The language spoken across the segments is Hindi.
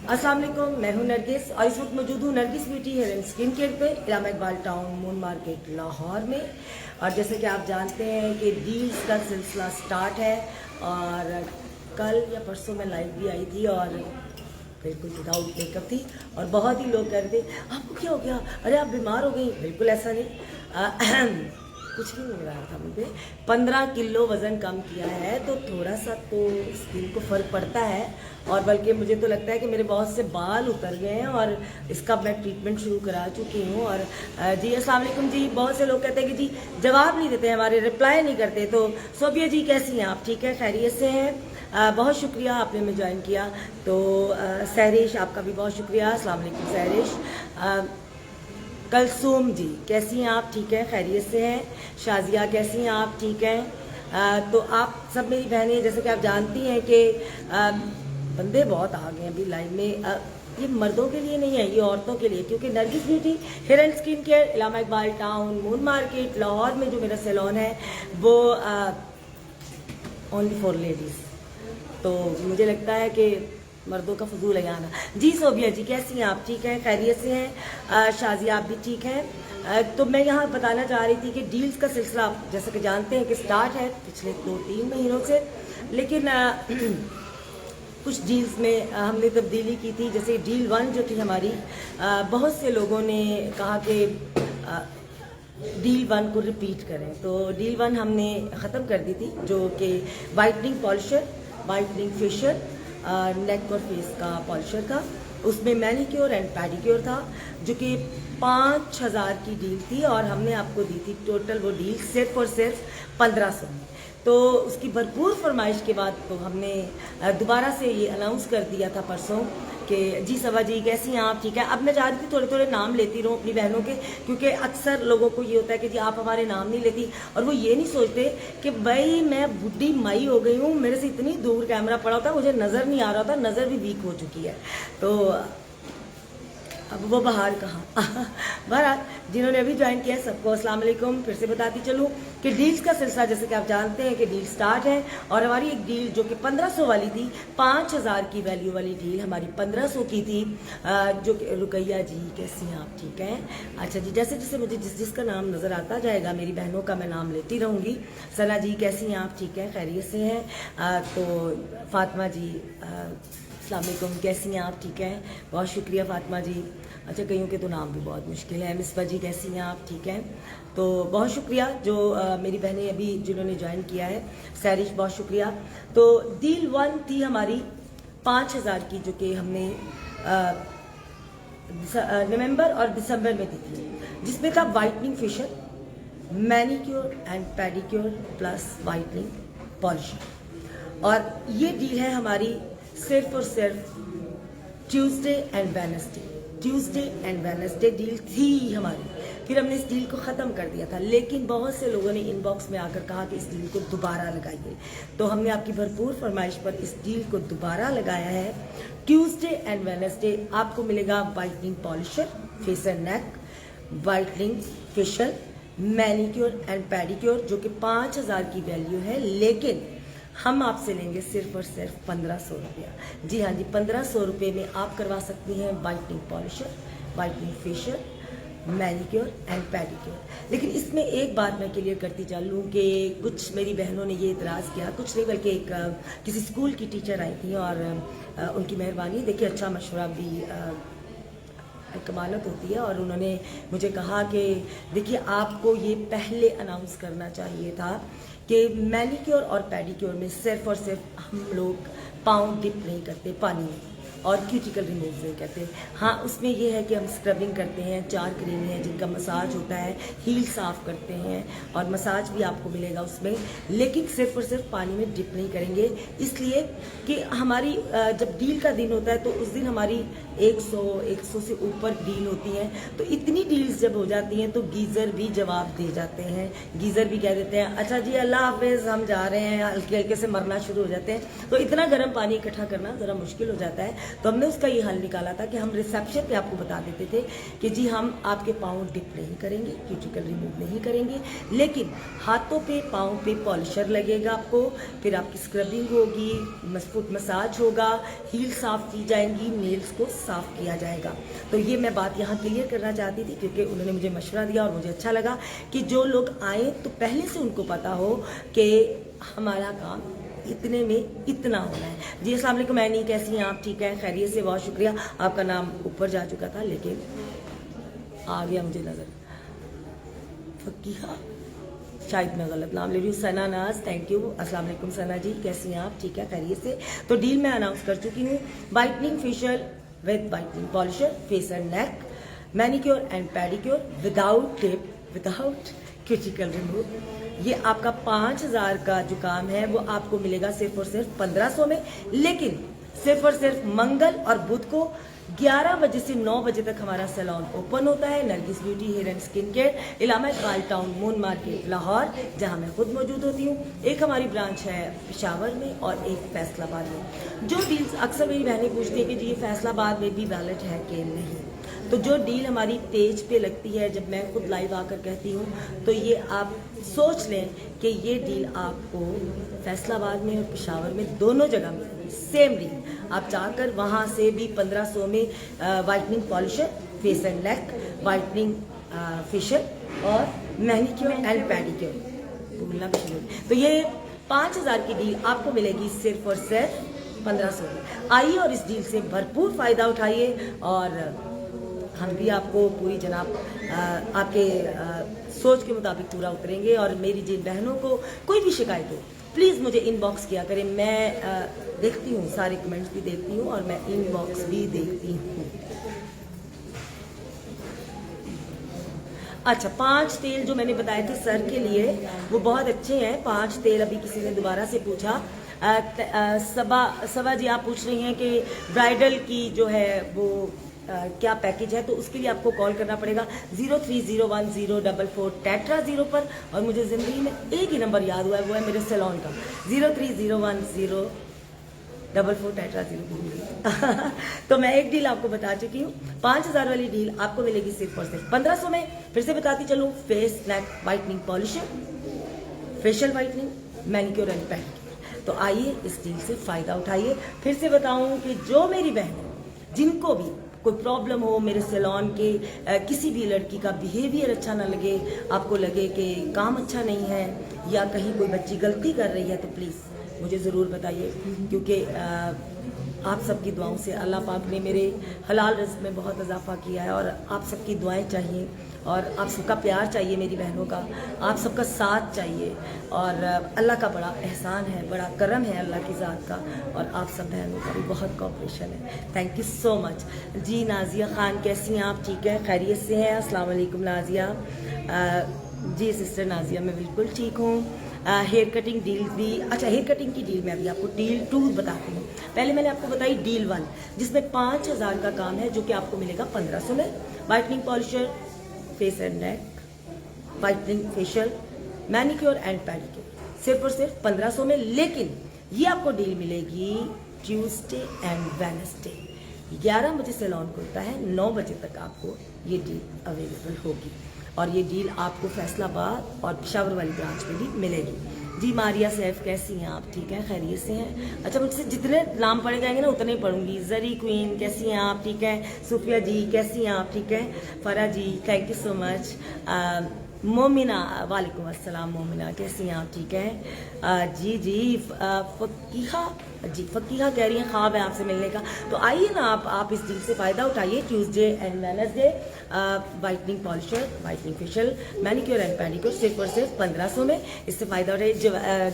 अस्सलाम वालेकुम, मैं हूं नरगिस और इस वक्त मौजूद हूं Nargis beauty hair and skin care पे Allama Iqbal town moon market Lahore में। और जैसे कि आप जानते हैं कि डील्स का सिलसिला स्टार्ट है और कल या परसों में लाइव भी आई थी और बिल्कुल विदाउट मेकअप थी और बहुत ही लोग कह रहे थे आपको क्या हो गया, अरे आप बीमार हो गई। बिल्कुल ऐसा नहीं, कुछ भी नहीं रहा था मुझे। 15 किलो वज़न कम किया है तो थोड़ा सा तो स्किन को फ़र्क पड़ता है और बल्कि मुझे तो लगता है कि मेरे बहुत से बाल उतर गए हैं और इसका मैं ट्रीटमेंट शुरू करा चुकी हूँ। और जी अस्सलाम वालेकुम जी, बहुत से लोग कहते हैं कि जी जवाब नहीं देते हैं, हमारे रिप्लाई नहीं करते। तो सोबिया जी कैसी हैं आप, ठीक है, खैरियत से हैं? बहुत शुक्रिया आपने हमें ज्वाइन किया। तो सहरिश आपका भी बहुत शुक्रिया। अस्सलाम वालेकुम सहरिश। कलसूम जी कैसी हैं आप, ठीक हैं, खैरियत से हैं? शाजिया कैसी हैं आप, ठीक हैं? तो आप सब मेरी बहनें, जैसे कि आप जानती हैं कि बंदे बहुत आ गए हैं अभी लाइन में। ये मर्दों के लिए नहीं है, ये औरतों के लिए, क्योंकि Nargis beauty hair and skin care Allama Iqbal town moon market Lahore में जो मेरा सैलून है वो ओनली फॉर लेडीज़। तो मुझे लगता है कि मर्दों का फजूल है आना। जी सोबिया जी कैसी हैं आप, ठीक हैं, खैरियत से हैं? शाजिया आप भी ठीक हैं? तो मैं यहाँ बताना चाह रही थी कि डील्स का सिलसिला जैसे कि जानते हैं कि स्टार्ट है पिछले 2-3 महीनों से, लेकिन कुछ डील्स में हमने तब्दीली की थी। जैसे डील 1 जो थी हमारी, बहुत से लोगों ने कहा कि डील 1 को रिपीट करें, तो डील 1 हमने ख़त्म कर दी थी, जो कि वाइटनिंग पॉलिशर, वाइटनिंग फेशियल, नेक और फेस का पॉलिशर था। उसमें मैनीक्योर एंड पैडिक्योर था, जो कि 5000 की डील थी और हमने आपको दी थी टोटल वो डील सिर्फ और सिर्फ 1500 में। तो उसकी भरपूर फरमाइश के बाद तो हमने दोबारा से ये अनाउंस कर दिया था परसों कि जी सवा जी कैसी हैं आप, ठीक है। अब मैं चाह रही थी थोड़े थोड़े नाम लेती रहूँ अपनी बहनों के, क्योंकि अक्सर लोगों को ये होता है कि जी आप हमारे नाम नहीं लेती और वो ये नहीं सोचते कि भाई मैं बुढ़ी माई हो गई हूँ, मेरे से इतनी दूर कैमरा पड़ा होता है, मुझे नज़र नहीं आ रहा होता, नज़र भी वीक हो चुकी है। तो अब वो बाहर कहाँ बहरहाल जिन्होंने अभी ज्वाइन किया सबको अस्सलाम वालेकुम। फिर से बताती चलूँ कि डील्स का सिलसिला जैसे कि आप जानते हैं कि डील स्टार्ट है और हमारी एक डील जो कि 1500 वाली थी, 5000 की वैल्यू वाली डील हमारी 1500 की थी। जो कि रुकैया जी कैसी हैं आप, ठीक हैं? अच्छा जी, जैसे जैसे मुझे जिसका नाम नज़र आता जाएगा मेरी बहनों का मैं नाम लेती रहूँगी। सना जी कैसी हैं आप, ठीक हैं, खैरियत से हैं? तो फातिमा जी अस्सलाम वालेकुम, कैसी हैं आप, ठीक हैं, बहुत शुक्रिया फातिमा जी। अच्छा कईयों के तो नाम भी बहुत मुश्किल है। मिसबा जी कैसी हैं आप, ठीक हैं? तो बहुत शुक्रिया जो मेरी बहनें अभी जिन्होंने ज्वाइन किया है। सैरिश बहुत शुक्रिया। तो डील 1 थी हमारी 5000 की, जो कि हमने नवंबर और दिसंबर में दी थी, जिसमें था whitening facial, manicure and pedicure plus whitening polisher. और ये डील है हमारी सिर्फ और सिर्फ ट्यूसडे एंड वेडनेसडे डील थी हमारी। फिर हमने इस डील को ख़त्म कर दिया था, लेकिन बहुत से लोगों ने इनबॉक्स में आकर कहा कि इस डील को दोबारा लगाइए, तो हमने आपकी भरपूर फरमाइश पर इस डील को दोबारा लगाया है। ट्यूसडे एंड वेडनेसडे आपको मिलेगा whitening polisher, face and neck, whitening facial, manicure and pedicure, जो कि 5000 की वैल्यू है, लेकिन हम आपसे लेंगे सिर्फ और सिर्फ 1500 रुपया। जी हाँ जी, 1500 रुपये में आप करवा सकती हैं whitening polisher, whitening facial, manicure and pedicure. लेकिन इसमें एक बात मैं क्लियर करती चलूँ कि कुछ मेरी बहनों ने ये इतराज़ किया, कुछ नहीं बल्कि एक किसी स्कूल की टीचर आई थी और उनकी मेहरबानी, देखिए अच्छा मशवरा भी कमालत होती है, और उन्होंने मुझे कहा कि देखिए आपको ये पहले अनाउंस करना चाहिए था कि मैनीक्योर और पेडिक्योर में सिर्फ और सिर्फ हम लोग पाँव डिप नहीं करते पानी में और क्यूटिकल रिमूव नहीं करते। हाँ, उसमें ये है कि हम स्क्रबिंग करते हैं, 4 क्रीम हैं जिनका मसाज होता है, हील साफ़ करते हैं और मसाज भी आपको मिलेगा उसमें, लेकिन सिर्फ और सिर्फ पानी में डिप नहीं करेंगे, इसलिए कि हमारी जब डील का दिन होता है तो उस दिन हमारी 100 से ऊपर डील होती हैं। तो इतनी डील्स जब हो जाती हैं तो गीज़र भी जवाब दे जाते हैं, गीज़र भी कह देते हैं अच्छा जी अल्लाह हाफिज़ हम जा रहे हैं, हल्के हल्के से मरना शुरू हो जाते हैं। तो इतना गर्म पानी इकट्ठा करना ज़रा मुश्किल हो जाता है। तो हमने उसका ये हल निकाला था कि हम रिसेप्शन पे आपको बता देते थे कि जी हम आपके पाँव डिप नहीं करेंगे, क्यूटिकल रिमूव नहीं करेंगे, लेकिन हाथों पे पाँव पे पॉलिशर लगेगा आपको, फिर आपकी स्क्रबिंग होगी, फुट मसाज होगा, हील साफ़ की जाएंगी, नेल्स को साफ़ किया जाएगा। तो ये मैं बात यहाँ क्लियर करना चाहती थी क्योंकि उन्होंने मुझे मशवरा दिया और मुझे अच्छा लगा कि जो लोग आए तो पहले से उनको पता हो कि हमारा काम इतने में इतना होना है। जी अस्सलाम वालेकुम मैनी, कैसी हैं आप? ठीक है, खैरियत से? बहुत शुक्रिया। आपका नाम ऊपर जा चुका था लेकिन आ गया मुझे नज़र, फकीहा, शायद मैं गलत नाम ले रही हूँ। सना नाज, थैंक यू। अस्सलाम वालेकुम सना जी, कैसी हैं आप? ठीक है, खैरियत से? तो डील मैं अनाउंस कर चुकी हूँ। Whitening facial with whitening polisher, face and neck, manicure and pedicure without tip, without cuticle remove. ये आपका 5000 का जो काम है वो आपको मिलेगा सिर्फ और सिर्फ 1500 में, लेकिन सिर्फ और सिर्फ मंगल और बुध को 11 बजे से 9 बजे तक हमारा सैलून ओपन होता है। Nargis beauty hair and skin care, Allama Iqbal town, moon market, Lahore, जहां मैं खुद मौजूद होती हूँ। एक हमारी ब्रांच है पेशावर में और एक फैसलाबाद में। जो डील्स अक्सर मेरी बहनें पूछती हैं कि जी ये फैसलाबाद में भी वैलिड है कि नहीं, तो जो डील हमारी पेज पे लगती है, जब मैं खुद लाइव आकर कहती हूँ, तो ये आप सोच लें कि ये डील आपको फैसलाबाद में और पेशावर में दोनों जगह मिलेगी, सेम डील। आप जाकर वहाँ से भी 1500 में whitening polisher, face and neck, whitening facial और मैनिक्योर एंड पेडिक्योर भूलना भी नहीं। तो ये 5000 की डील आपको मिलेगी सिर्फ और सिर्फ 1500 में। आइए और इस डील से भरपूर फ़ायदा उठाइए और हम भी आपको पूरी जनाब आपके सोच के मुताबिक पूरा उतरेंगे। और मेरी जिन बहनों को कोई भी शिकायत हो, प्लीज़ मुझे इनबॉक्स किया करें। मैं देखती हूँ, सारे कमेंट्स भी देखती हूँ और मैं इनबॉक्स भी देखती हूँ। अच्छा, 5 तेल जो मैंने बताए थे सर के लिए वो बहुत अच्छे हैं। 5 तेल अभी किसी ने दोबारा से पूछा। सबा जी आप पूछ रही हैं कि ब्राइडल की जो है वो क्या पैकेज है, तो उसके लिए आपको कॉल करना पड़ेगा 03010444 टेट्रा 0 पर। और मुझे ज़िंदगी में एक ही नंबर याद हुआ है, वो है मेरे सैलून का 03010444 टेट्रा 0। तो मैं एक डील आपको बता चुकी हूँ। 5000 वाली डील आपको मिलेगी सिर्फ और सिर्फ 1500 में। फिर से बताती चलूँ, face neck whitening polisher, facial whitening, manicure and pedicure. तो आइए इस डील से फ़ायदा उठाइए। फिर से बताऊँ कि जो मेरी बहन जिनको भी कोई प्रॉब्लम हो मेरे सैलून के, किसी भी लड़की का बिहेवियर अच्छा ना लगे, आपको लगे कि काम अच्छा नहीं है या कहीं कोई बच्ची गलती कर रही है, तो प्लीज़ मुझे ज़रूर बताइए, क्योंकि आप सबकी दुआओं से अल्लाह पाक ने मेरे हलाल रिज़्क़ में बहुत इजाफा किया है। और आप सबकी दुआएं चाहिए और आप सबका प्यार चाहिए, मेरी बहनों का आप सबका साथ चाहिए। और अल्लाह का बड़ा एहसान है, बड़ा करम है अल्लाह की ज़ात का, और आप सब बहनों का भी बहुत कोऑपरेशन है। Thank you so much. Ji Nazia Khan, कैसी हैं आप? ठीक है, खैरियत से हैं? अस्सलाम वालेकुम नाजिया। जी सिस्टर नाजिया, मैं बिल्कुल ठीक हूँ। हेयर कटिंग डील भी, अच्छा हेयर कटिंग की डील मैं अभी आपको डील 2 बताती हूँ। पहले मैंने आपको बताई डील 1 जिसमें 5000 का काम है, जो कि आपको मिलेगा 1500 में। Whitening polisher, face and neck, whitening facial, manicure and pedicure सिर्फ और सिर्फ 1500 में। लेकिन ये आपको डील मिलेगी ट्यूसडे एंड वेडनेसडे। 11 बजे सैलून खुलता है, 9 बजे तक आपको ये डील अवेलेबल होगी। और ये डील आपको फैसलाबाद और पेशावर वाली ब्रांच में भी मिलेगी। जी मारिया सैफ, कैसी हैं आप? ठीक है, खैरियत से हैं? अच्छा, मुझसे जितने नाम पढ़े जाएंगे ना उतने ही पढ़ूंगी। जरी क्वीन, कैसी हैं आप? ठीक है। सुफिया जी, कैसी हैं आप? ठीक है। Farah ji, thank you so much. Momina, वालेकुम अस्सलाम। मोमिना, कैसी हैं आप? ठीक है। जी जी फकीहा जी, फकीहा कह रही हैं ख्वाब है आपसे मिलने का। तो आइए ना आप इस डील से फ़ायदा उठाइए। Tuesday and Wednesday whitening polisher, whitening facial, manicure and pedicure सिर्फ और सिर्फ 1500 में। इससे फ़ायदा उठाइए।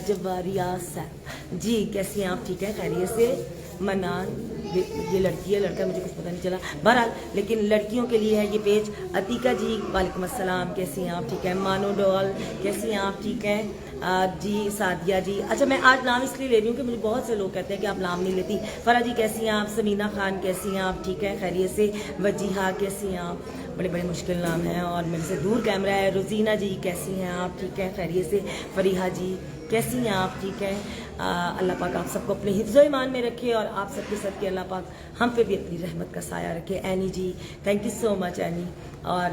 जवारिया सैफ जी, कैसी हैं आप? ठीक है, खैरियत से? मनान, ये लड़की है लड़का मुझे कुछ पता नहीं चला, बहरहाल लेकिन लड़कियों के लिए है ये पेज। अतीका जी, वालेकुम अस्सलाम, कैसी हैं आप? ठीक है। मानो डॉल, कैसी हैं आप? ठीक है। जी सादिया जी, अच्छा मैं आज नाम इसलिए ले रही हूँ कि मुझे बहुत से लोग कहते हैं कि आप नाम नहीं लेती। फरा जी, कैसी हैं आप? समीना खान, कैसी हैं आप? ठीक है, खैरियत से? वजीहा, कैसी हैं आप? बड़े बड़े मुश्किल नाम हैं और मेरे से दूर कैमरा है। रोजीना जी, कैसी हैं आप? ठीक है, खैरियत से? फरीहा जी, कैसी हैं आप? ठीक है। अल्लाह पाक आप सबको अपने हिफ्ज़ो ईमान में रखे और आप सबके सदके अल्लाह पाक हम पे भी अपनी रहमत का साया रखे। Annie ji thank you so much Annie. और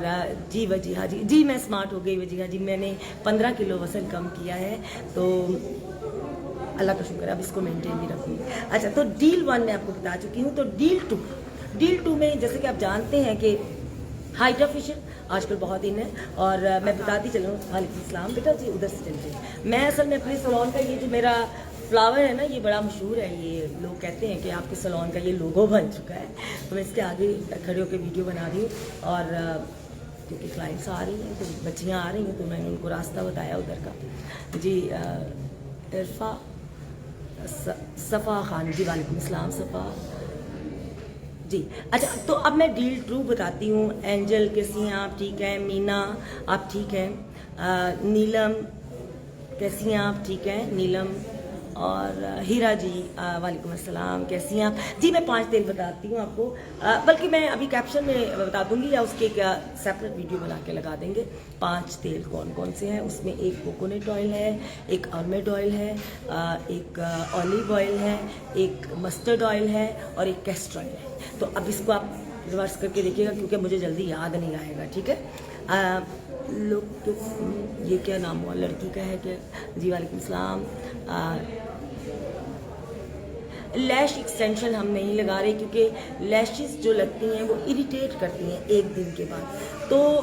जी वजीहा जी मैं स्मार्ट हो गई वजीहा जी, मैंने 15 किलो वज़न कम किया है, तो अल्लाह का शुक्र है, अब इसको मेंटेन भी रखूँगी। अच्छा, तो डील 1 मैं आपको बता चुकी हूँ। तो डील 2 में जैसे कि आप जानते हैं कि हाइड्रा फेशियल आजकल बहुत इन है, और मैं बताती चलूँ। वालेकुम सलाम बेटा जी, उधर से चलते। मैं असल में अपने सैलून का ये जो मेरा फ्लावर है ना, ये बड़ा मशहूर है। ये लोग कहते हैं कि आपके सैलून का ये लोगो बन चुका है, तो मैं इसके आगे खड़े होकर वीडियो बना रही हूँ। और क्योंकि क्लाइंट्स आ रही हैं, तो बच्चियाँ आ रही हैं, तो मैंने उनको रास्ता बताया उधर का। जी इरफा सफ़ा खान जी, वालेकुम सलाम सफ़ा जी। अच्छा, तो अब मैं डील 2 बताती हूँ। एंजल कैसी हैं आप? ठीक हैं। मीना आप ठीक हैं? नीलम कैसी हैं आप? ठीक हैं नीलम। और हीरा जी वालेकुम अस्सलाम, कैसी हैं आप? जी मैं 5 तेल बताती हूँ आपको, बल्कि मैं अभी कैप्शन में बता दूंगी या उसके क्या सेपरेट वीडियो बना के लगा देंगे। 5 तेल कौन कौन से हैं उसमें? एक कोकोनट ऑयल है, एक आलमंड ऑयल है, एक ऑलिव ऑयल है, एक मस्टर्ड ऑयल है और एक कैस्टर ऑयल है। तो अब इसको आप रिवर्स करके देखिएगा क्योंकि मुझे जल्दी याद नहीं आएगा, ठीक है। लोग तो ये क्या नाम हुआ लड़की का है क्या? जी वालेकुम सलाम। लैश एक्सटेंशन हम नहीं लगा रहे क्योंकि लैशेस जो लगती हैं वो इरिटेट करती हैं एक दिन के बाद, तो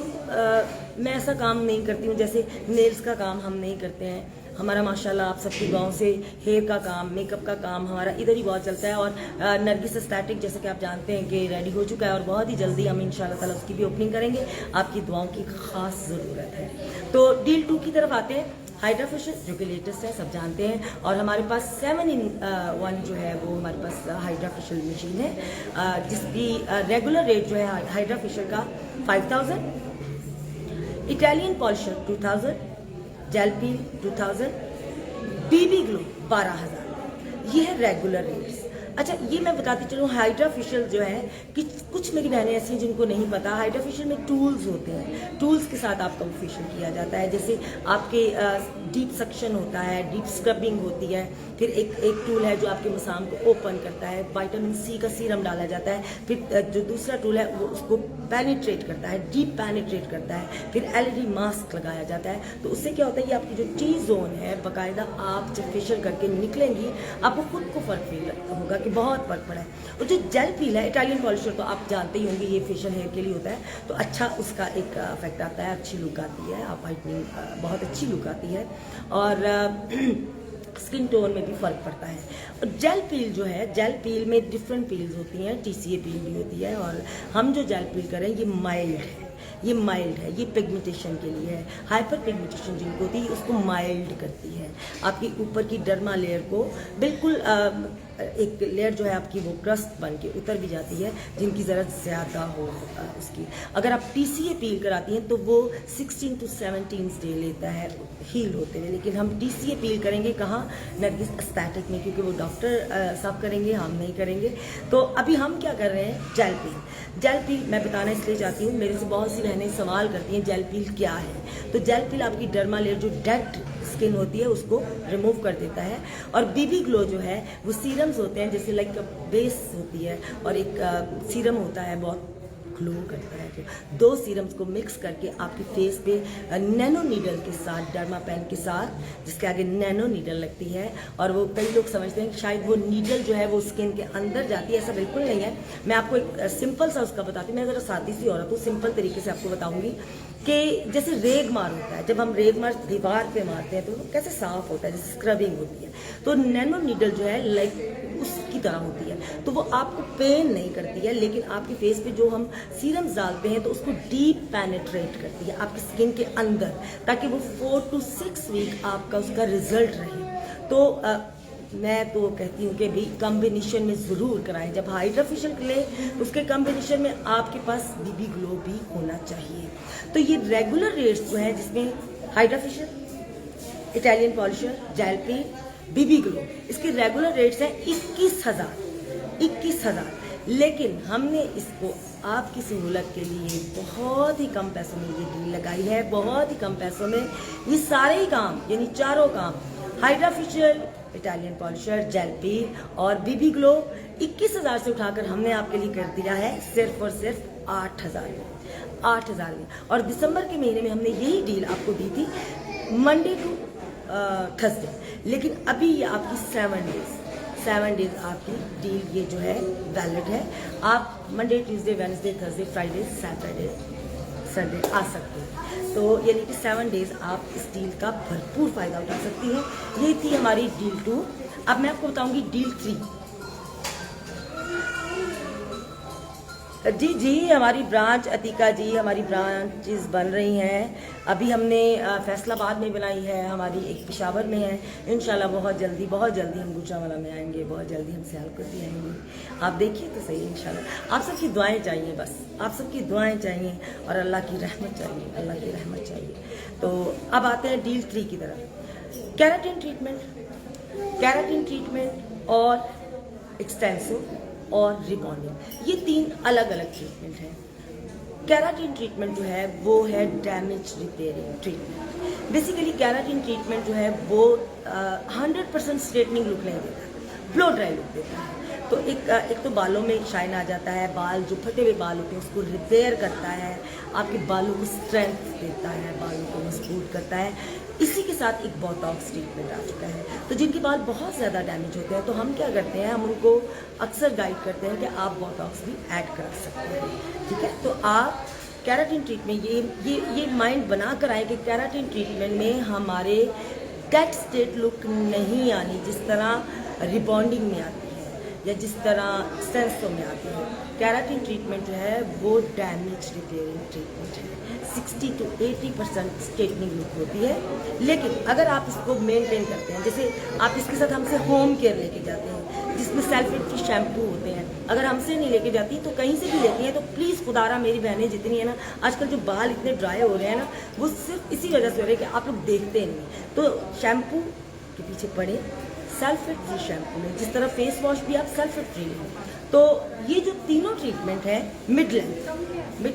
मैं ऐसा काम नहीं करती हूँ। जैसे नेल्स का काम हम नहीं करते हैं, हमारा माशाल्लाह आप सबके गांव से हेयर का काम, मेकअप का काम हमारा इधर ही बहुत चलता है। और नरगिस एस्थेटिक जैसे कि आप जानते हैं कि रेडी हो चुका है और बहुत ही जल्दी हम इंशाल्लाह ताला उसकी भी ओपनिंग करेंगे। आपकी दुआओं की खास ज़रूरत है। तो डील 2 की तरफ आते हैं। हाइड्रा फेशियल जो कि लेटेस्ट है, सब जानते हैं, और हमारे पास 7-in-1 जो है वो हमारे पास हाइड्रा फेशियल मशीन है, जिसकी रेगुलर रेट जो है हाइड्रा फेशियल का 5000, इटालियन पॉलिशर 2000, जेल पील 2000, बीबी ग्लो 12000। ये है रेगुलर रेट्स। अच्छा, ये मैं बताती चलूँ हाइड्रा फेशियल जो है कि कुछ मेरी बहनें ऐसी हैं जिनको नहीं पता, हाइड्रा फेशियल में टूल्स होते हैं, टूल्स के साथ आपका वो फेशियल किया जाता है। जैसे आपके डीप सक्शन होता है, डीप स्क्रबिंग होती है, फिर एक टूल है जो आपके मसाम को ओपन करता है, विटामिन सी का सीरम डाला जाता है, फिर जो दूसरा टूल है वो उसको पेनिट्रेट करता है, डीप पेनिट्रेट करता है, फिर एलईडी मास्क लगाया जाता है। तो उससे क्या होता है, ये आपकी जो टी जोन है बाकायदा आप जब फेशियल करके निकलेंगी आपको खुद को फर्क फील होगा कि बहुत फर्क पड़ा है। और जो जेल पील है, इटालियन पॉलिशर तो आप जानते ही होंगे, ये फेशियल हेयर के लिए होता है, तो अच्छा उसका एक इफेक्ट आता है, अच्छी लुक आती है, आप वाइटनिंग बहुत अच्छी लुक आती है और स्किन टोन में भी फ़र्क पड़ता है। और जेल पील जो है, जेल पील में डिफरेंट पील्स होती हैं, टीसीए पील भी होती है, और हम जो जेल पील करें ये माइल्ड है, ये माइल्ड है, ये पिगमेंटेशन के लिए है। हाइपर पिगमेंटेशन जिनको होती है उसको माइल्ड करती है, आपकी ऊपर की डर्मा लेयर को बिल्कुल एक लेयर जो है आपकी वो क्रस्ट बन के उतर भी जाती है, जिनकी ज़रूरत ज़्यादा हो उसकी। अगर आप टीसीए पील कराती हैं तो वो 16 to 17 डे लेता है हील होते हुए, लेकिन हम टीसीए पील करेंगे कहाँ? नरगिस एस्थेटिक में, क्योंकि वो डॉक्टर साहब करेंगे, हम नहीं करेंगे। तो अभी हम क्या कर रहे हैं? जेल पील। जेल पील मैं बताना इसलिए चाहती हूँ, मेरे से बहुत सी बहनें सवाल करती हैं जेल पील क्या है। तो जेल पील आपकी डर्मा लेयर जो डेड स्किन होती है उसको रिमूव कर देता है, और बीबी ग्लो जो है वो सीरम्स होते हैं, जैसे लाइक बेस होती है और एक सीरम होता है बहुत ग्लो करता है, जो 2 सीरम्स को मिक्स करके आपके फेस पे नैनो नीडल के साथ, डर्मा पेन के साथ, जिसके आगे नैनो नीडल लगती है, और वो कई लोग समझते हैं कि शायद वो नीडल जो है वो स्किन के अंदर जाती है, ऐसा बिल्कुल नहीं है। मैं आपको एक सिंपल सा उसका बताती हूँ, मैं ज़रा सादी सी औरत हूँ, सिंपल तरीके से आपको बताऊँगी कि जैसे रेग मार होता है, जब हम रेग मार दीवार पे मारते हैं तो वो कैसे साफ होता है, जैसे स्क्रबिंग होती है, तो नैनो नीडल जो है लाइक उसकी तरह होती है, तो वो आपको पेन नहीं करती है, लेकिन आपके फेस पे जो हम सीरम्स डालते हैं तो उसको डीप पेनिट्रेट करती है आपकी स्किन के अंदर, ताकि वो 4 to 6 वीक आपका उसका रिजल्ट रहे। तो मैं तो कहती हूँ कि भी कॉम्बिनेशन में ज़रूर कराएं। जब हाइड्रा फेशियल लें उसके कॉम्बिनेशन में आपके पास बीबी ग्लो भी होना चाहिए। तो ये रेगुलर रेट्स जो हैं, जिसमें hydra facial, Italian polisher, gel peel, BB glow, इसके रेगुलर रेट्स हैं 21,000। लेकिन हमने इसको आपकी सहूलत के लिए बहुत ही कम पैसों में ये डील लगाई है, बहुत ही कम पैसों में ये सारे ही काम, यानी चारों काम, hydra facial, Italian polisher, gel peel और बीबी ग्लो 21,000 से उठाकर हमने आपके लिए कर दिया है सिर्फ और सिर्फ 8,000 में। 8,000 में। और दिसंबर के महीने में हमने यही डील आपको दी थी मंडे टू थर्सडे, लेकिन अभी ये आपकी 7 डेज आपकी डील ये जो है वैलिड है। आप Monday, Tuesday, Wednesday, Thursday, Friday, Saturday, Sunday आ सकते हैं। तो यानी कि 7 डेज आप इस डील का भरपूर फ़ायदा उठा सकती हैं। ये थी हमारी डील 2। अब मैं आपको बताऊंगी डील 3। जी हमारी ब्रांच अतीका जी, हमारी ब्रांचेस बन रही हैं। अभी हमने फैसलाबाद में बनाई है, हमारी एक पेशावर में है। इंशाल्लाह बहुत जल्दी हम गुजरांवाला में आएंगे, बहुत जल्दी हम सियालकोट भी आएंगे। आप देखिए तो सही इंशाल्लाह। आप सबकी दुआएं चाहिए, बस आप सबकी दुआएं चाहिए और अल्लाह की रहमत चाहिए, अल्लाह की रहमत चाहिए। तो अब आते हैं डील 3 की तरफ। केराटिन ट्रीटमेंट और एक्सटेंसो और रिबॉन्डिंग, ये 3 अलग अलग ट्रीटमेंट हैं। केराटिन ट्रीटमेंट जो है वो है damage repairing treatment. Basically keratin treatment जो है वो 100% स्ट्रेटनिंग लुक नहीं देता, ब्लो ड्राई लुक देता है। तो एक तो बालों में शाइन आ जाता है, बाल जो फटे हुए बाल होते हैं उसको रिपेयर करता है, आपके बालों को स्ट्रेंथ देता है, बालों को मजबूत करता है। इसी के साथ एक बोटॉक्स ट्रीटमेंट आ चुका है। तो जिनके बाल बहुत ज़्यादा डैमेज होते हैं तो हम क्या करते हैं, हम उनको अक्सर गाइड करते हैं कि आप बोटॉक्स भी ऐड करा सकते हैं। ठीक है, तो आप केराटिन ट्रीटमेंट ये माइंड बना कर आए कि केराटिन ट्रीटमेंट में हमारे डेड स्टेट लुक नहीं आनी जिस तरह रिबॉन्डिंग में आती है या जिस तरह सेंसो में आती है। केराटिन ट्रीटमेंट जो है वो डैमेज रिपेयरिंग ट्रीटमेंट है। 60 to 80% स्ट्रेटनिंग लुक होती है, लेकिन अगर आप इसको मेंटेन करते हैं, जैसे आप इसके साथ हमसे होम केयर लेके जाते हैं जिसमें सल्फेट फ्री शैम्पू होते हैं, अगर हमसे नहीं लेके जाती तो कहीं से भी लेती हैं, तो प्लीज़ खुदारा मेरी बहनें जितनी है ना, आजकल जो बाल इतने ड्राई हो रहे हैं ना, वो सिर्फ इसी वजह से हो रहे हैं कि आप लोग देखते नहीं। तो शैम्पू के पीछे पड़े, सल्फेट फ्री शैम्पू लें, जिस तरह फेस वॉश भी आप सल्फेट फ्री लें। तो ये जो तीनों ट्रीटमेंट है मिड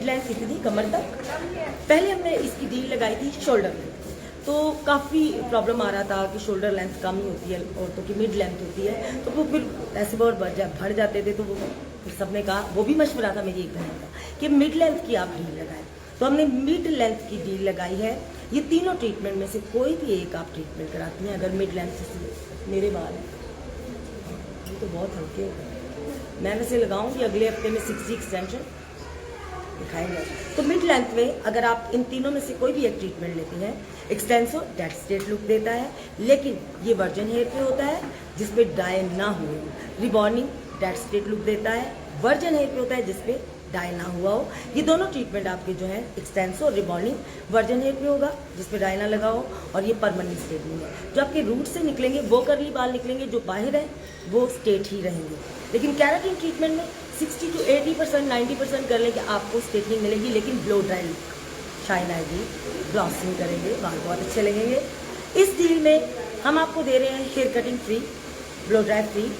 लेंथ इतनी कमर तक। पहले हमने इसकी डील लगाई थी शोल्डर लेंथ, तो काफ़ी प्रॉब्लम आ रहा था कि शोल्डर लेंथ कम ही होती है औरतों की, मिड लेंथ होती है, तो वो फिर ऐसे बहुत भर जाते थे। तो वो फिर सबने कहा, वो भी मशवरा था मेरी एक बहन का कि मिड लेंथ की आप डील लगाएं। तो हमने मिड लेंथ की डील लगाई है। ये तीनों ट्रीटमेंट में से कोई भी एक आप ट्रीटमेंट कराती हैं। अगर मिड लेंथ से मेरे बाल ये तो बहुत हल्के हो गए, मैं वैसे लगाऊंगी अगले हफ्ते में 6G एक्सटेंशन दिखाएंगे। तो मिड लेंथ में अगर आप इन तीनों में से कोई भी एक ट्रीटमेंट लेते हैं, एक्सटेंसो डेड स्टेट लुक देता है, लेकिन ये वर्जन हेयर पे होता है जिसपे डाई ना हुए। रिबॉन्डिंग डेड स्टेट लुक देता है, वर्जन हेयर पे होता है जिसपे डाई ना हुआ हो। ये दोनों ट्रीटमेंट आपके जो है एक्सटेंसो और रिबॉन्डिंग वर्जन हेयर पे होगा जिसपे डाई ना लगा हो, और ये परमानेंट स्ट्रेटनिंग है। जो आपके रूट से निकलेंगे वो कर्ली बाल निकलेंगे, जो बाहर है वो स्ट्रेट ही रहेंगे। लेकिन केराटिन ट्रीटमेंट में 60 to 80% 90% कर लेंगे आपको स्ट्रेटनिंग मिलेगी, लेकिन ब्लो ड्राई लुक शाइन आएगी, ग्लॉसिंग करेंगे, बाल बहुत अच्छे लगेंगे। इस डील में हम आपको दे रहे हैं hair cutting free, blow dry free,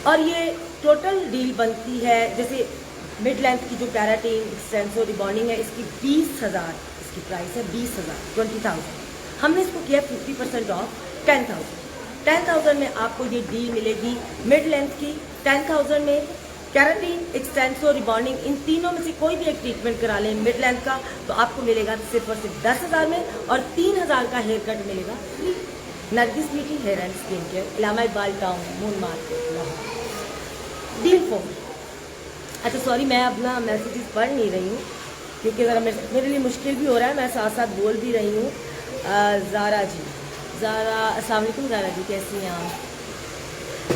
और ये टोटल डील बनती है जैसे मिड लेंथ की जो केराटिन एक्सटेंसो रिबॉन्डिंग है, इसकी 20,000 इसकी प्राइस है, 20,000 20,000। हमने इसको किया 50% ऑफ 10,000 में आपको ये डील मिलेगी मिड लेंथ की। 10,000 में केराटिन एक्सटेंसो रिबॉन्डिंग इन तीनों में से कोई भी एक ट्रीटमेंट करा लें मिड लेंथ का, तो आपको मिलेगा सिर्फ और सिर्फ 10,000 में, और 3,000 का हेयर कट मिलेगा free. Nargis beauty hair and skin care, Allama Iqbal town, moon market, Lahore. Deal 4। अच्छा सॉरी, मैं अपना मैसेजेस पढ़ नहीं रही हूँ क्योंकि ज़रा मेरे लिए मुश्किल भी हो रहा है, मैं साथ साथ बोल भी रही हूँ। ज़ारा जी, अस्सलाम वालेकुम ज़ारा जी, कैसी हैं आप?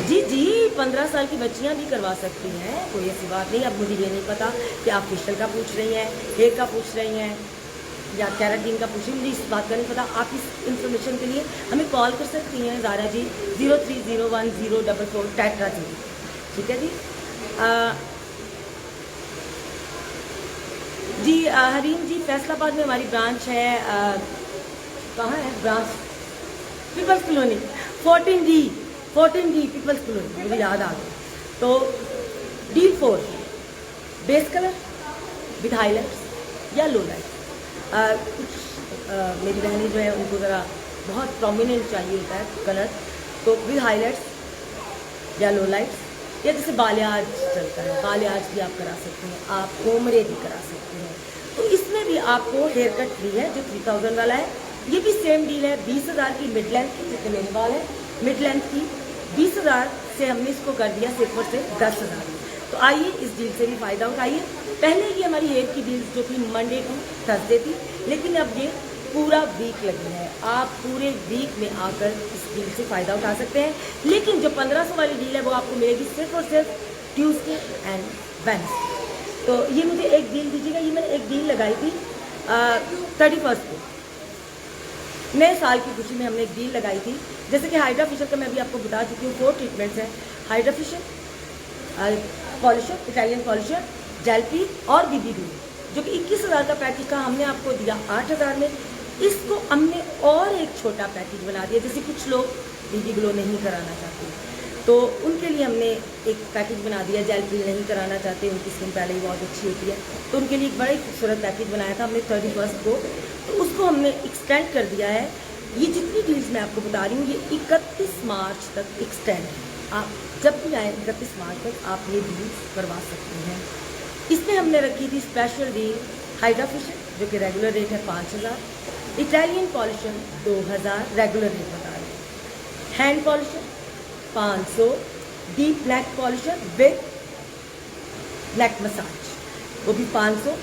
जी 15 साल की बच्चियाँ भी करवा सकती हैं, कोई ऐसी बात नहीं। अब मुझे ये नहीं पता कि आप फेशियल का पूछ रही हैं, हेयर का पूछ रही हैं या केराटिन का पूछ रही हैं, मुझे इस बात का नहीं पता। आप इस इन्फॉर्मेशन के लिए हमें कॉल कर सकती हैं ज़ारा जी, 03010444 टैट्रा जी। ठीक है जी। हरीम जी, फैसलाबाद में हमारी ब्रांच है। कहाँ है branch? Peoples colony 14D peoples colony, मुझे याद आ गया। तो deal 4 base colour with highlights या लो लाइट। कुछ मेरी बहनें जो है उनको ज़रा बहुत प्रोमिनेंट चाहिए होता है कलर, तो विद हाईलाइट्स या लो लाइट्स, या जैसे बालियाज चलता है, बालियाज भी आप करा सकते हैं, आप कोमरे भी करा सकते हैं। तो इसमें भी आपको हेयर कट फ्री है जो 3000 वाला है। ये भी सेम डील है, 20,000 की मिड लेंथ की, जितने मेरे बाल है मिड लेंथ की, 20,000 से हमने इसको कर दिया सिर्फ और सिर्फ 10,000 में। तो आइए इस डील से भी फ़ायदा उठाइए। पहले ये हमारी हेयर की डील जो थी मंडे टू थर्सडे थी, लेकिन अब ये पूरा वीक लगी है। आप पूरे वीक में आकर इस डील से फ़ायदा उठा सकते हैं। लेकिन जो 1500 वाली डील है वो आपको मिलेगी सिर्फ और सिर्फ ट्यूसडे एंड वेडनेसडे। तो ये मुझे एक डील दीजिएगा। ये मैंने एक डील लगाई थी 31 को, नए साल की खुशी में हमने एक डील लगाई थी। जैसे कि हाइड्रा फेशियल का मैं अभी आपको बता चुकी हूँ, 4 ट्रीटमेंट्स हैं, hydra facial, polisher, Italian polisher, gel P और बीबी ग्लो, जो कि 21,000 का पैकेज था, हमने आपको दिया 8,000 में। इसको हमने और एक छोटा पैकेज बना दिया। जैसे कुछ लोग बीबी ग्लो नहीं कराना चाहते तो उनके लिए हमने एक पैकेज बना दिया, जेल पील नहीं कराना चाहते, उनकी स्किन पहले ही बहुत अच्छी होती है, तो उनके लिए एक बड़ा ही खूबसूरत पैकेज बनाया था हमने 31 को। तो उसको हमने एक्सटेंड कर दिया है। ये जितनी डील्स मैं आपको बता रही हूँ ये 31 मार्च तक एक्सटेंड है। आप जब भी आए 31 मार्च तक आप ये डील्स करवा सकते हैं। इसमें हमने रखी थी स्पेशल डील हाइड्रा फेशियल जो कि रेगुलर रेट है 5,000, इटालियन पॉलिशर 2,000 रेगुलर रेट बता रहे हैं, hand polisher 500, deep black polisher with black massage वो भी 500।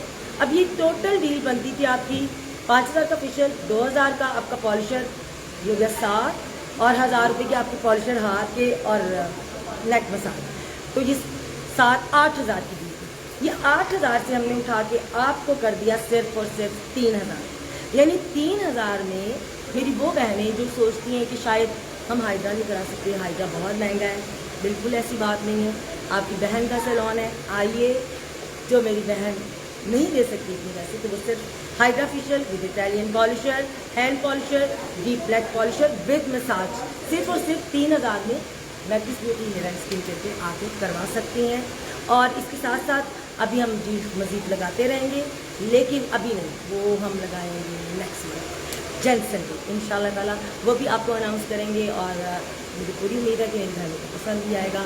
अब ये टोटल डील बनती थी आपकी 5,000 का फेशियल, 2,000 का आपका पॉलिशर, ये हो गया 60, और 1,000 रुपये की आपकी पॉलिशर हाथ के और ब्लैक मसाज। तो ये 8,000 की डील थी। ये 8,000 से हमने उठा के आपको कर दिया सिर्फ और सिर्फ 3,000। यानी 3,000 में मेरी वो बहनें जो सोचती हैं कि शायद हम हाइड्रा नहीं करा सकते, हाइड्रा बहुत महंगा है, बिल्कुल ऐसी बात नहीं है। आपकी बहन का सैलून है, आइए। जो मेरी बहन नहीं दे सकती इतनी पैसे तो वो सिर्फ hydra facial with Italian polisher, hand polisher, deep black polisher with massage सिर्फ और सिर्फ 3,000 में मैकिस beauty hair and skin care पे आके करवा सकते हैं। और इसके साथ साथ अभी हम डील मज़ीद लगाते रहेंगे, लेकिन अभी नहीं, वो हम लगाएंगे नेक्स्ट मंथ जल्द से जल्द इंशाल्लाह ताला, वो भी आपको अनाउंस करेंगे। और मुझे पूरी उम्मीद है कि मेरी बहनों को पसंद भी आएगा।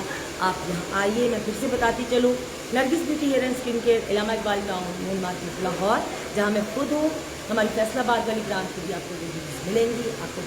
आप यहाँ आइए, मैं फिर से बताती चलूँ, Nargis beauty hair and skin care, Allama Iqbal town, main market, Lahore, जहाँ मैं खुद हूँ। हमारी फैसलाबाद वाली ब्रांच में भी आपको ये डील्स मिलेंगी, आपको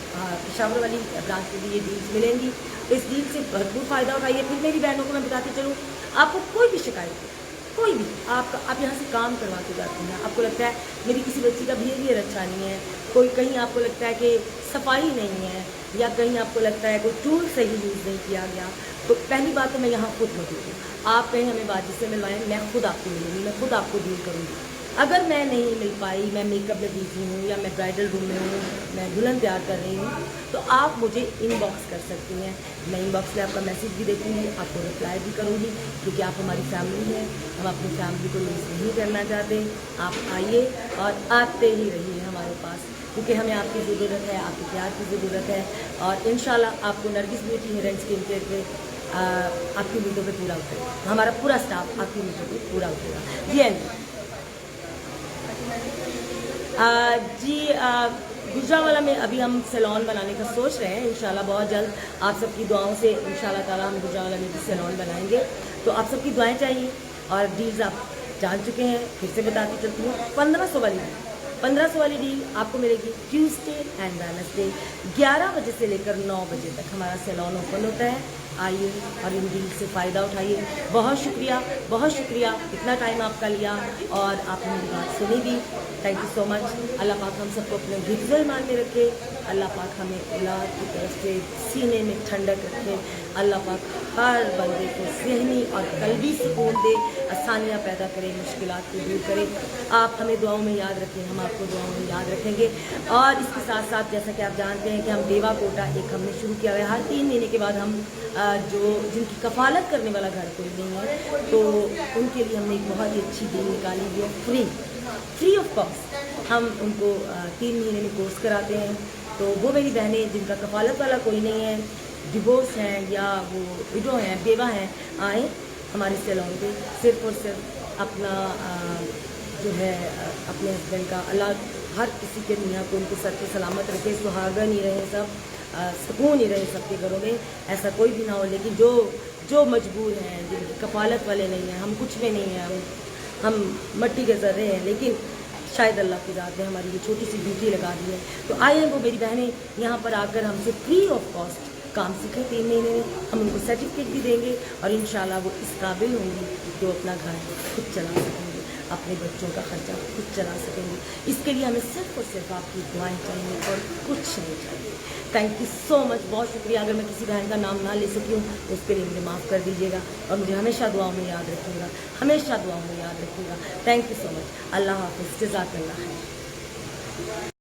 पेशावर वाली ब्रांच में भी ये डील्स मिलेंगी। तो इस डील से भरपूर फ़ायदा उठाइए। फिर मेरी बहनों को मैं बताती चलूँ, आपको कोई भी शिकायत हो, कोई भी आप यहाँ से काम करवा के जाते हैं, आपको लगता है मेरी किसी बच्ची का बिहेवियर अच्छा नहीं है, कोई कहीं आपको लगता है कि सफाई नहीं है, या कहीं आपको लगता है कोई टूल सही यूज़ नहीं किया गया, तो पहली बात तो मैं यहाँ खुद मौजूद हूँ। आप कहीं हमें बाजी से मिलवाएं, मैं खुद आपको मिलूँगी, मैं खुद आपको डील करूँगी। अगर मैं नहीं मिल पाई, मैं मेकअप में बिजी हूँ या मैं ब्राइडल रूम में हूँ, मैं दुल्हन तैयार कर रही हूँ, तो आप मुझे इनबॉक्स कर सकती हैं। मैं इनबॉक्स में आपका मैसेज भी देखूँगी, आपको रिप्लाई भी करूँगी, क्योंकि आप हमारी फैमिली हैं, हम अपनी फैमिली को लूज़ नहीं करना चाहते। आप आइए और आते ही रहिए हमारे पास, क्योंकि हमें आपकी ज़रूरत है, आपके प्यार की ज़रूरत है। और इंशाल्लाह आपको Nargis beauty hair and skin care पे आपकी उम्मीदों पे पूरा उतरेगा, हमारा पूरा स्टाफ आपकी उम्मीदों पे पूरा उतरेगा। जी जी गुजरावाला में अभी हम सैलून बनाने का सोच रहे हैं। इंशाल्लाह बहुत जल्द आप सबकी दुआओं से इंशाल्लाह ताला हम गुजरावाला में भी सैलून बनाएंगे। तो आप सबकी दुआएं चाहिए। और डील्स आप जान चुके हैं, फिर से बताती चलती हूँ। 1500 वाली डील आपको मिलेगी ट्यूसडे एंड वेडनेसडे 11 बजे से लेकर 9 बजे तक हमारा सैलून ओपन होता है। आइए और इन डील से फ़ायदा उठाइए। बहुत शुक्रिया इतना टाइम आपका लिया और आपने मेरी बात सुनी भी। Thank you so much. अल्लाह पाक हम सबको अपने हिफ्ज़ुल ईमान में रखे। अल्लाह पाक हमें औलाद की तरफ से सीने में ठंडक रखे। अल्लाह पाक हर बंदे को ज़हनी और कल्बी सुकून दे, आसानियाँ पैदा करे, मुश्किलात को दूर करे। आप हमें दुआओं में याद रखें, हम आपको दुआओं में याद रखेंगे। और इसके साथ साथ जैसा कि आप जानते हैं कि हम देवा कोटा एक हमने शुरू किया हुआ है। हर 3 महीने के बाद हम जो जिनकी कफ़ालत करने वाला घर कोई नहीं है, तो उनके लिए हमने एक बहुत ही अच्छी डील निकाली हुई है। फ्री ऑफ कॉस्ट हम उनको 3 महीने में कोर्स कराते हैं। तो वो मेरी बहनें जिनका कफ़ालत वाला कोई नहीं है, डिवोर्स हैं या वो विडो हैं, बेवा हैं, आएँ हमारे सैलून पे। सिर्फ और सिर्फ अपना जो है अपने हस्बैंड का, अल्लाह हर किसी के मियाँ को उनको सर पे सलामत रखे, सुहागा नहीं रहे सब, सुकून ही रहे सबके घरों में, ऐसा कोई भी ना हो। लेकिन जो मजबूर हैं, जिनकी कफालत वाले नहीं हैं, हम कुछ में नहीं हैं, हम मट्टी के ज़र्रे हैं, लेकिन शायद अल्लाह की ज़ात ने हमारी ये छोटी सी ड्यूटी लगा दी है। तो आए वो मेरी बहनें यहाँ पर आकर हमसे फ्री ऑफ कॉस्ट काम सीखें 3 महीने में, हम उनको सर्टिफिकेट भी देंगे और इंशाल्लाह वो इस काबिल होंगी कि वो अपना घर खुद चला सकेंगे, अपने बच्चों का खर्चा खुद चला सकेंगे। इसके लिए हमें सिर्फ़ और सिर्फ आपकी दुआएं चाहिए और कुछ नहीं चाहिए। थैंक यू सो मच, बहुत शुक्रिया। अगर मैं किसी बहन का नाम ना ले सकी हूँ तो उसके लिए मुझे माफ़ कर दीजिएगा और मुझे हमेशा दुआओं में याद रखिएगा, हमेशा दुआओं में याद रखिएगा। Thank you so much. अल्लाह हाफ़िज़, जज़ाकल्लाह खैर।